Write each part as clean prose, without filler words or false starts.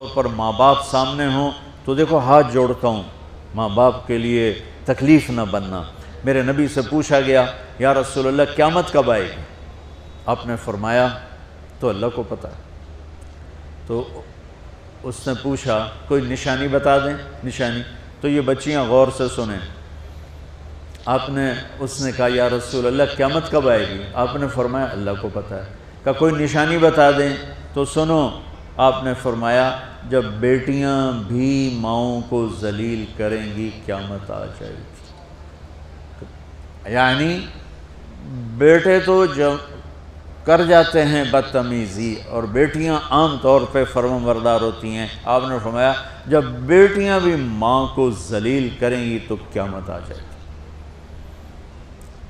پر ماں باپ سامنے ہوں تو دیکھو ہاتھ جوڑتا ہوں، ماں باپ کے لیے تکلیف نہ بننا۔ میرے نبی سے پوچھا گیا یا رسول اللہ قیامت کب آئے گی؟ آپ نے فرمایا تو اللہ کو پتہ ہے۔ تو اس نے پوچھا کوئی نشانی بتا دیں، نشانی؟ تو یہ بچیاں غور سے سنیں۔ اس نے کہا یا رسول اللہ قیامت کب آئے گی؟ آپ نے فرمایا اللہ کو پتہ ہے۔ کہا کوئی نشانی بتا دیں؟ تو سنو، آپ نے فرمایا جب بیٹیاں بھی ماؤں کو ذلیل کریں گی قیامت آ جائے گی۔ یعنی بیٹے تو جب کر جاتے ہیں بدتمیزی اور بیٹیاں عام طور پہ فرمانبردار ہوتی ہیں، آپ نے فرمایا جب بیٹیاں بھی ماں کو ذلیل کریں گی تو قیامت آ جائے گی۔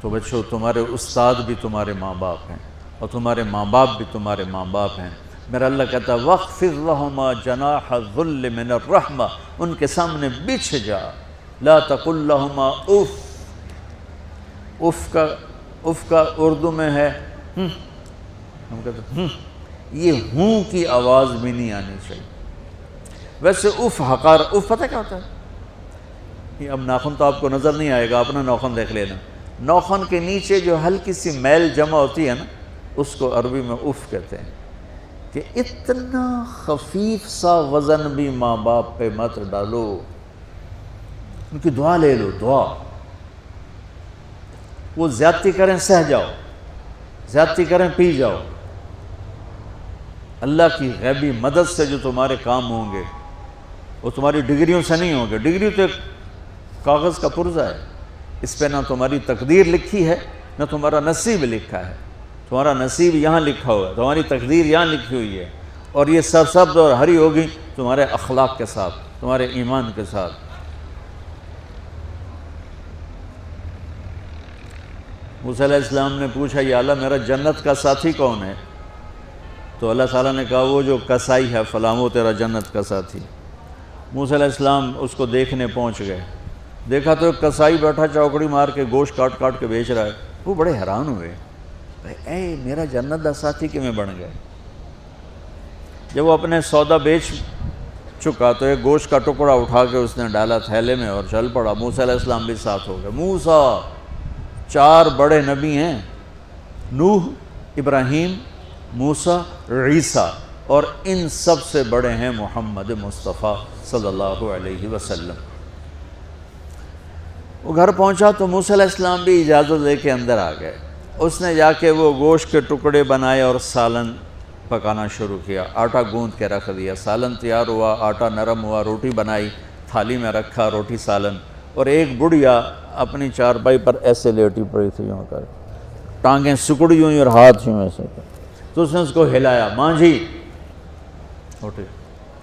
تو بچوں، تمہارے استاد بھی تمہارے ماں باپ ہیں اور تمہارے ماں باپ بھی تمہارے ماں باپ ہیں۔ میرا اللہ کہتا ہے وَاخْفِضْ لَهُمَا جَنَاحَ الذُّلِّ مِنَ الرَّحْمَةِ، ان کے سامنے بچھ جا، لا تقل لهما اف۔ اف کا اردو میں ہے ہم کہتے ہیں یہ ہوں کی آواز بھی نہیں آنی چاہیے۔ ویسے اف حقار، اف پتہ کیا ہوتا ہے؟ اب ناخن تو آپ کو نظر نہیں آئے گا، اپنا ناخن دیکھ لینا۔ ناخن کے نیچے جو ہلکی سی میل جمع ہوتی ہے نا، اس کو عربی میں اف کہتے ہیں۔ کہ اتنا خفیف سا وزن بھی ماں باپ پہ مت ڈالو، ان کی دعا لے لو، دعا۔ وہ زیادتی کریں سہ جاؤ، زیادتی کریں پی جاؤ۔ اللہ کی غیبی مدد سے جو تمہارے کام ہوں گے وہ تمہاری ڈگریوں سے نہیں ہوں گے۔ ڈگری تو ایک کاغذ کا پرزہ ہے، اس پہ نہ تمہاری تقدیر لکھی ہے نہ تمہارا نصیب لکھا ہے۔ تمہارا نصیب یہاں لکھا ہوا ہے، تمہاری تقدیر یہاں لکھی ہوئی ہے، اور یہ سرسبز اور ہری ہوگی تمہارے اخلاق کے ساتھ، تمہارے ایمان کے ساتھ۔ موسیٰ علیہ السلام نے پوچھا یا اللہ میرا جنت کا ساتھی کون ہے؟ تو اللہ تعالیٰ نے کہا وہ جو کسائی ہے فلاں وہ تیرا جنت کا ساتھی۔ موسیٰ علیہ السلام اس کو دیکھنے پہنچ گئے، دیکھا تو ایک کسائی بیٹھا چوکڑی مار کے گوشت کاٹ کاٹ کے بیچ رہا ہے۔ وہ بڑے حیران ہوئے، اے میرا جنت کا ساتھی کیوں بن گئے؟ جب وہ اپنے سودا بیچ چکا تو ایک گوشت کا ٹکڑا اٹھا کے اس نے ڈالا تھیلے میں اور چل پڑا۔ موسیٰ علیہ السلام بھی ساتھ ہو گئے۔ موسیٰ 4 بڑے نبی ہیں، نوح، ابراہیم، موسیٰ، عیسیٰ، اور ان سب سے بڑے ہیں محمد مصطفیٰ صلی اللہ علیہ وسلم۔ وہ گھر پہنچا تو موسیٰ علیہ السلام بھی اجازت لے کے اندر آ گئے۔ اس نے جا کے وہ گوشت کے ٹکڑے بنائے اور سالن پکانا شروع کیا۔ آٹا گوندھ کے رکھ دیا، سالن تیار ہوا، آٹا نرم ہوا، روٹی بنائی، تھالی میں رکھا روٹی سالن، اور ایک بڑھیا اپنی چارپائی پر ایسے لیٹی پڑی تھی، یوں کر ٹانگیں سکڑی ہوئی اور ہاتھ یوں ایسے کر۔ تو اس نے اس کو ہلایا، ماں جی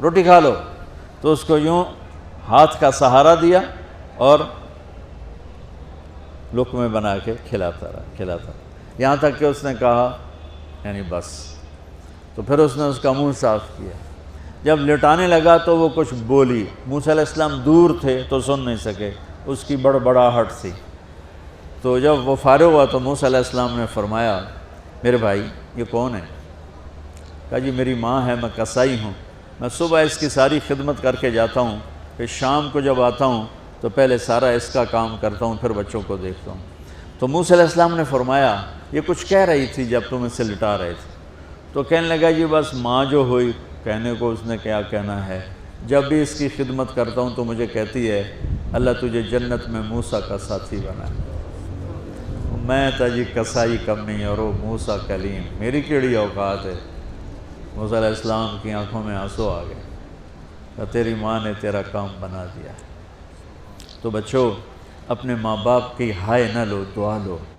روٹی کھا لو۔ تو اس کو یوں ہاتھ کا سہارا دیا اور لقمے بنا کے کھلاتا رہا، یہاں تک کہ اس نے کہا یعنی بس۔ تو پھر اس نے اس کا منہ صاف کیا۔ جب لٹانے لگا تو وہ کچھ بولی، موسیٰ علیہ السلام دور تھے تو سن نہیں سکے، اس کی بڑبڑاہٹ تھی۔ تو جب وہ فارغ ہوا تو موسیٰ علیہ السلام نے فرمایا میرے بھائی یہ کون ہے؟ کہا جی میری ماں ہے، میں کسائی ہوں، میں صبح اس کی ساری خدمت کر کے جاتا ہوں، پھر شام کو جب آتا ہوں تو پہلے سارا اس کا کام کرتا ہوں، پھر بچوں کو دیکھتا ہوں۔ تو موسیٰ علیہ السلام نے فرمایا یہ کچھ کہہ رہی تھی جب تم اسے لٹا رہے تھے؟ تو کہنے لگا جی بس ماں جو ہوئی، کہنے کو اس نے کیا کہنا ہے، جب بھی اس کی خدمت کرتا ہوں تو مجھے کہتی ہے اللہ تجھے جنت میں موسیٰ کا ساتھی بنا۔ میں تا جی کسائی کمی اور وہ موسیٰ کلیم، میری کیڑی اوقات ہے۔ موسیٰ علیہ السلام کی آنکھوں میں آنسو آ گئے کہ تیری ماں نے تیرا کام بنا دیا۔ تو بچوں اپنے ماں باپ کی ہائے نہ لو، دعا لو۔